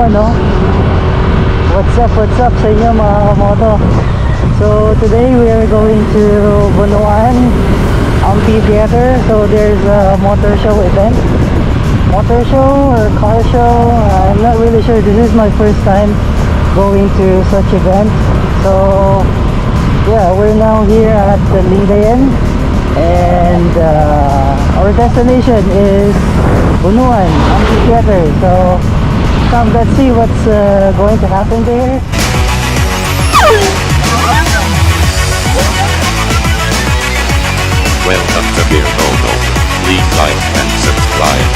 inyo, no? What's up sa inyo mga kamoto? So today we are going to Dagupan Amphitheater. So there's a motor show event. Motor show or car show, I'm not really sure. This is my first time going to such event. So yeah, we're now here at the Tondaligan, and our destination is Dagupan Amphitheater. So come, let's see what's going to happen there. Welcome to Ka-moto. Please like and subscribe.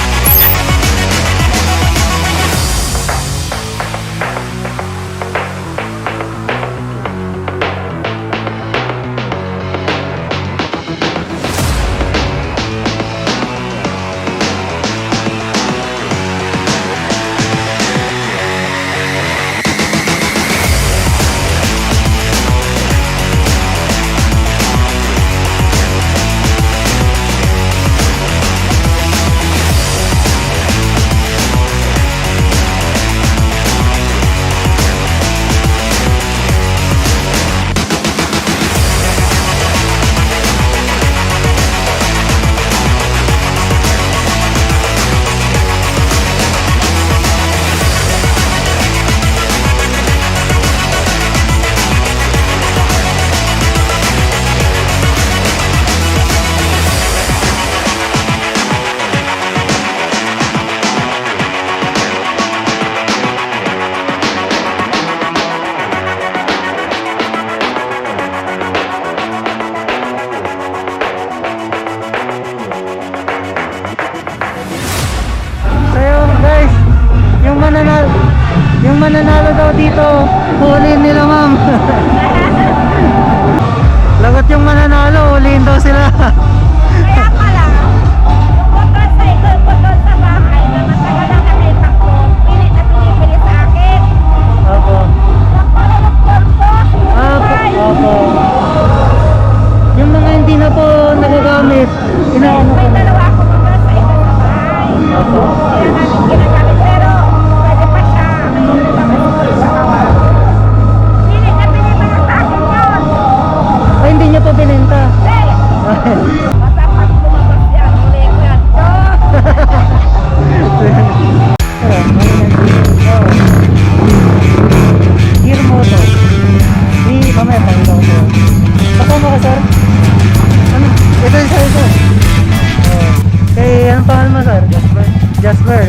Yung mananalo daw dito, huliin nila, ma'am. Lagot yung mananalo, huliin daw sila. Kaya pala, yung motor sa ito, yung motor sa bahay na matagal na nakita ko, pilit na pinipili sa akin. Opo. Motor po, Opo. Yung mga hindi na po nagagamit, inaano may po. dalawa ako motor sa ito sa bahay. Opo. Kaya namin ginagamit, pero pwede pa siya. May naman sa kawa. Pilit na pinipili sa akin yun. Ay, hindi niya pa binenta. Basta pag lumabas yan, huli ko yan. Ka-moto. Mamaya pakita ko sa'yo. Kasama ka, sir? Ano? Ito yung sir ko. Kay, anong pangalan mo, sir? Jasper.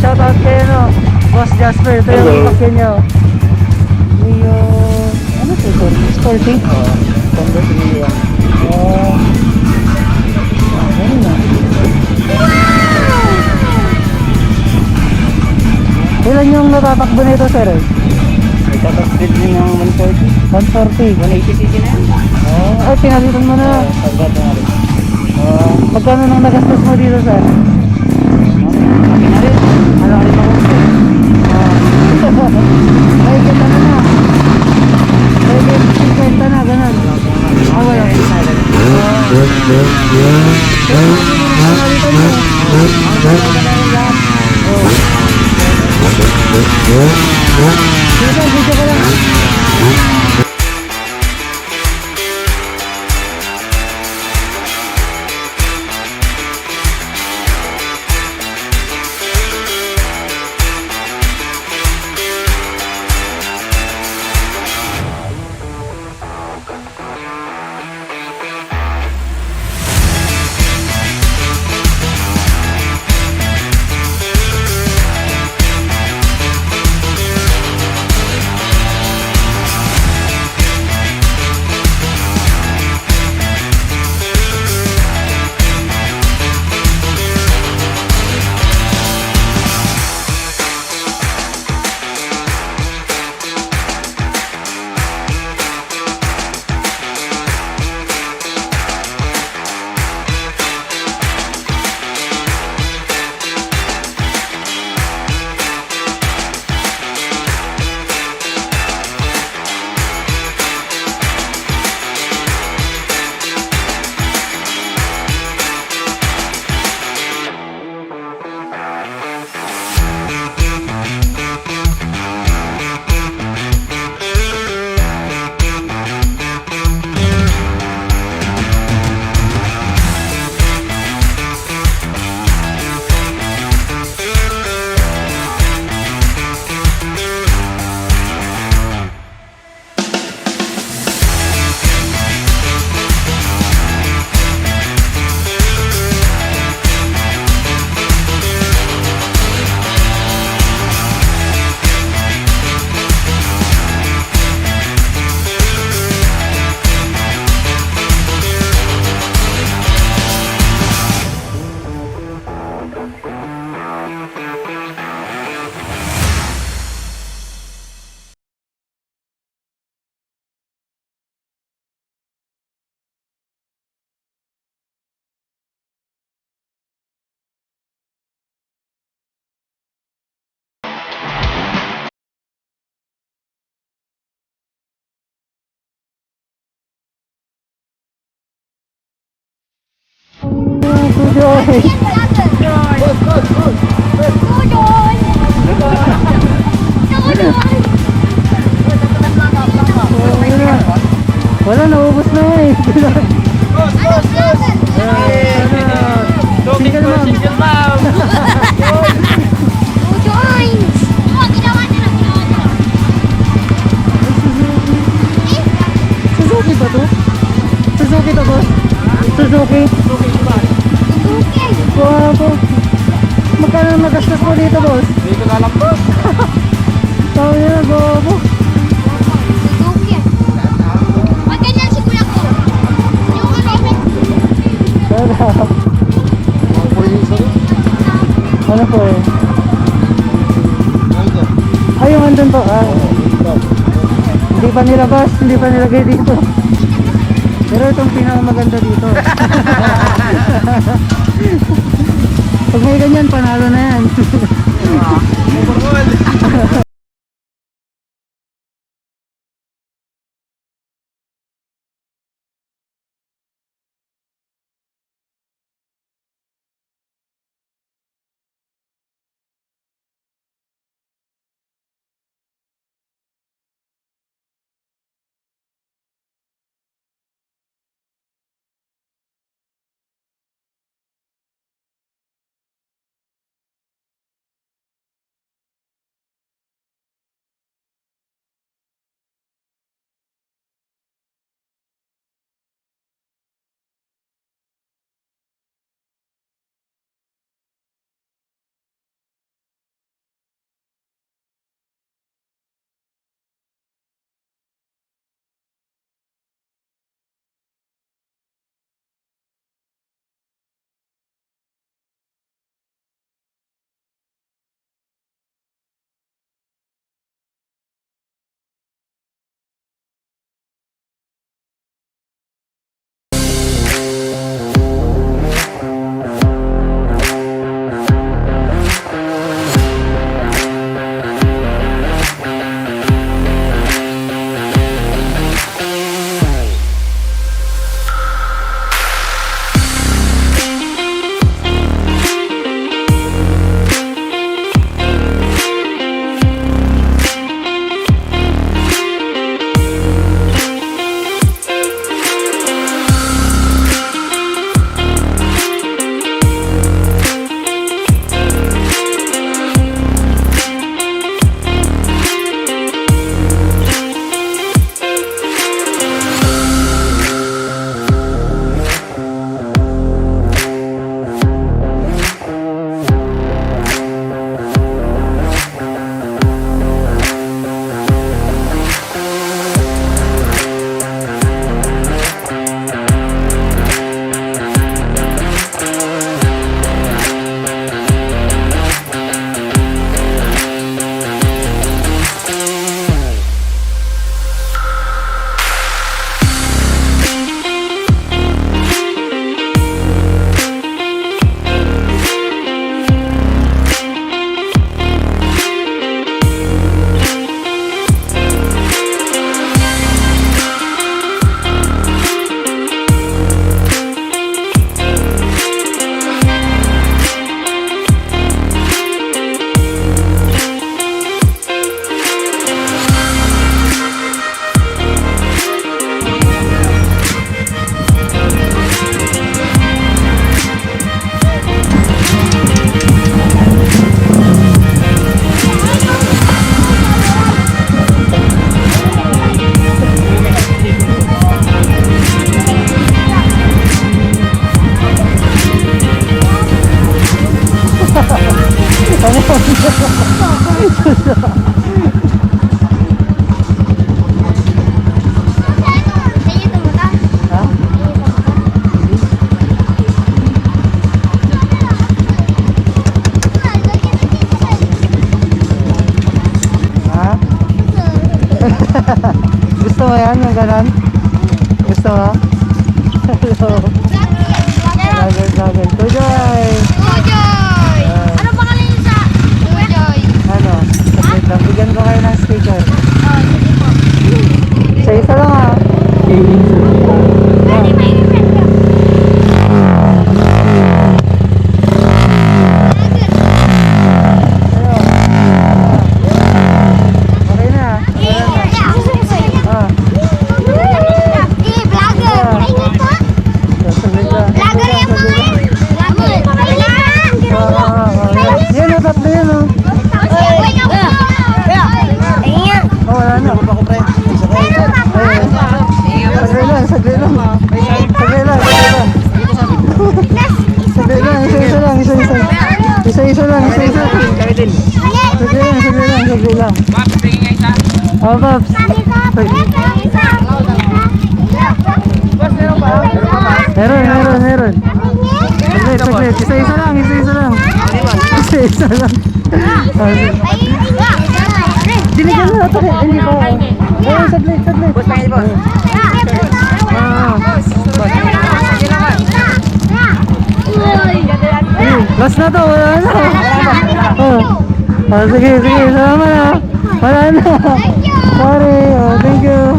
Shout out kayo, no? Boss Jasper. Ito yung ipakyan nyo. Yung... ano ito, sir? Sporting? Oo. Tondaligan. Ano na? Ilan yung natatakbo nito, sir? Tatakbid din ng 140. 140. 180cc na yan. Ay, pinalitan mo na. Pagbato na rin. Magkano nang nagastos mo dito, sir? Akin na rin. Ano ka rin ako? Ay, ganda na. Ay, 50 na, ganun. Wala. Video ka lang. Joy. Wala, naubos na eh. Single mom. Suzuki ba to? Suzuki to, boss? Suzuki? Wow. Magkano nagastos mo dito, boss? Dito na lang po. Tawag na, bobo. Ano po eh? Ay, yung andun to. Hindi pa nilabas, hindi pa nilagay dito. Pero itong pinakamaganda dito. Pag may ganyan, panalo na yan. Gusto mo yan, yung ganon? Gusto mo? Hello. Vlogger. Tujoy! Tujoy! Ano pangalan niyo sa Tujoy? Ano? Wait lang, bigyan ko kayo ng sticker. Oh, sige po. Sa isa lang ha. Pwede may friend ka. Oh, Pops. Meron. Saglit. Isa-isa lang. Isa-isa lang. Dinigyan mo na ito. Hindi pa. Ayun, saglit. Boss, pangil, boss. Last na to, wala na. Sige. Salamat na. Wala na. Sorry. Thank you.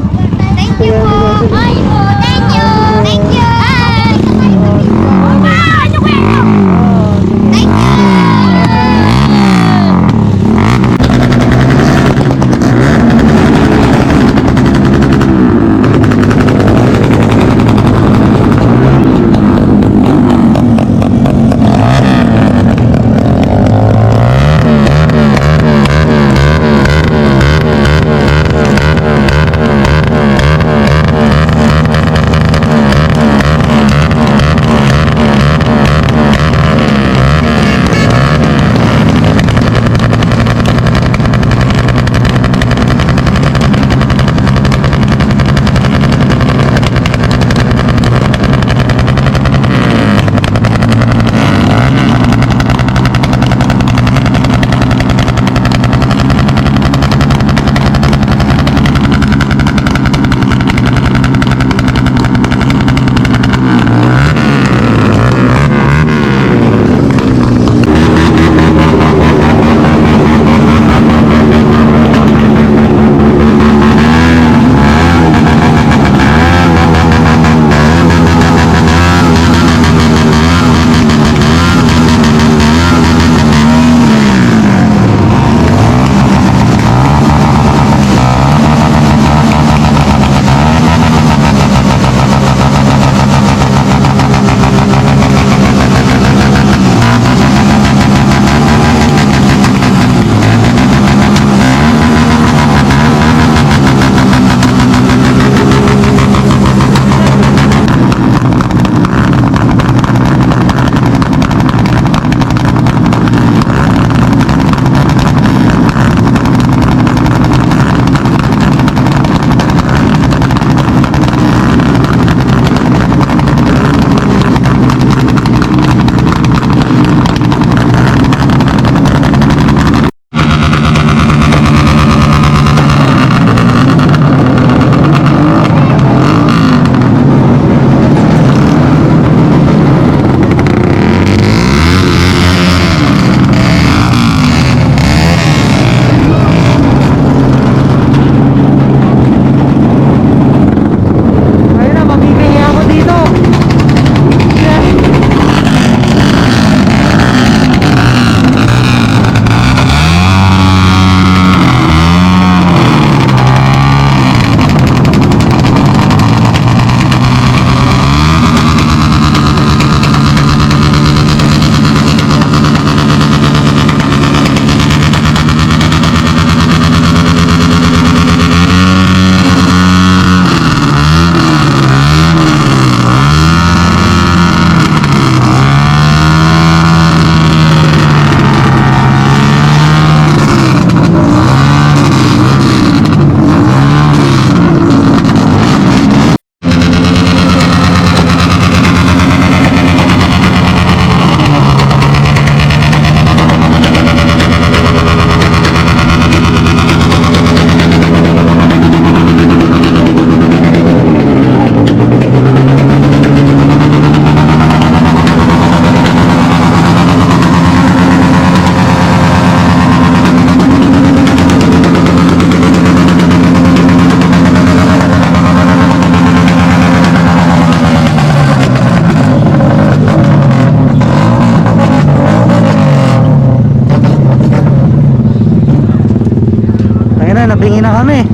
Nakabingi na kami.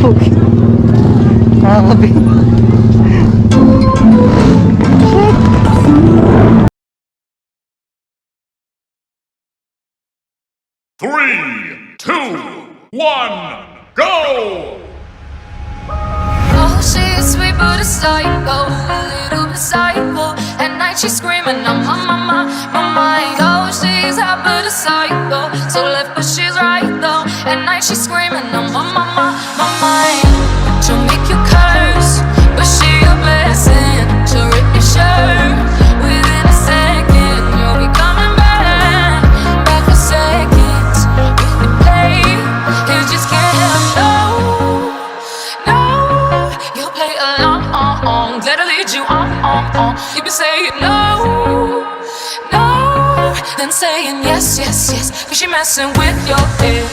Okay. Nakakabingi. Three, two, one, go! Oh, she's sweet but a psycho, a little bit psycho. At night she's screaming, I'm on my mind. Oh, she's hot but a psycho, so left but she's right though. At night she's screaming on my mind. She'll make you curse, but she a blessing. She'll rip your shirt within a second. You'll be coming back for seconds. If you play, you just can't help. No, you'll play along. That'll lead you on. You be saying no, then saying yes, cause she messing with your head.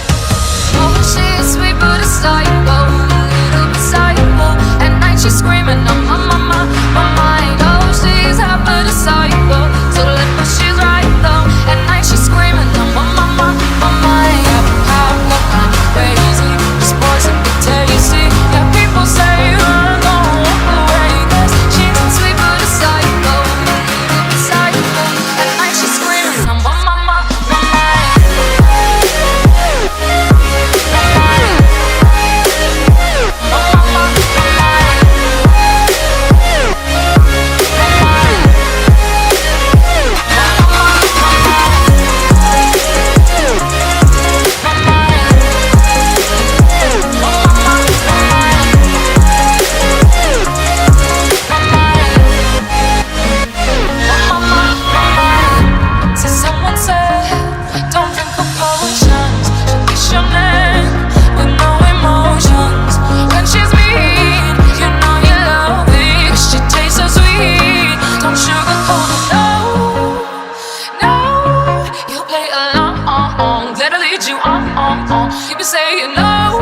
Oh, she's sweet but a psycho, a little bit psycho. At night she's screaming on my mind. Oh, she's hot but a psycho, so left but she's right though. At night she's screaming on my mind. How crazy, this poison can tasty. Yeah, people say I'm gonna walk away, 'cause she's sweet but a psycho, a little bit psycho. At night she's screaming on my mind. You be saying no,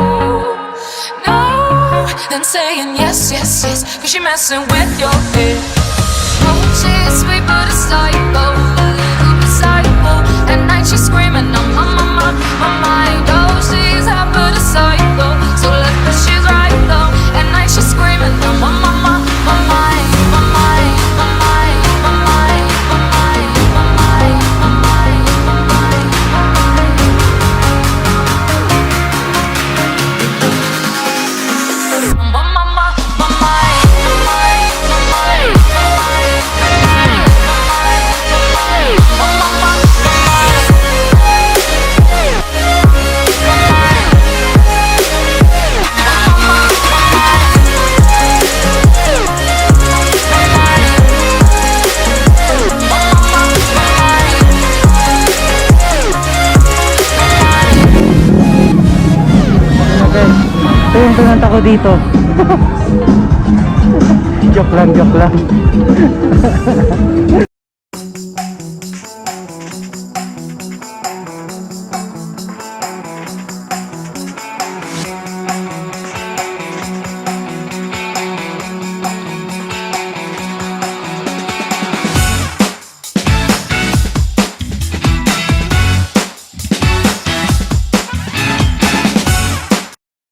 then saying yes, cause she messing with your head. Oh, she's sweet but a psycho, a little bit psycho. At night she's screaming on my mind. Oh, she's hot but a psycho, so left but she's right though. At night she's screaming on my mind. Ito yung pinunta ko dito. Joke lang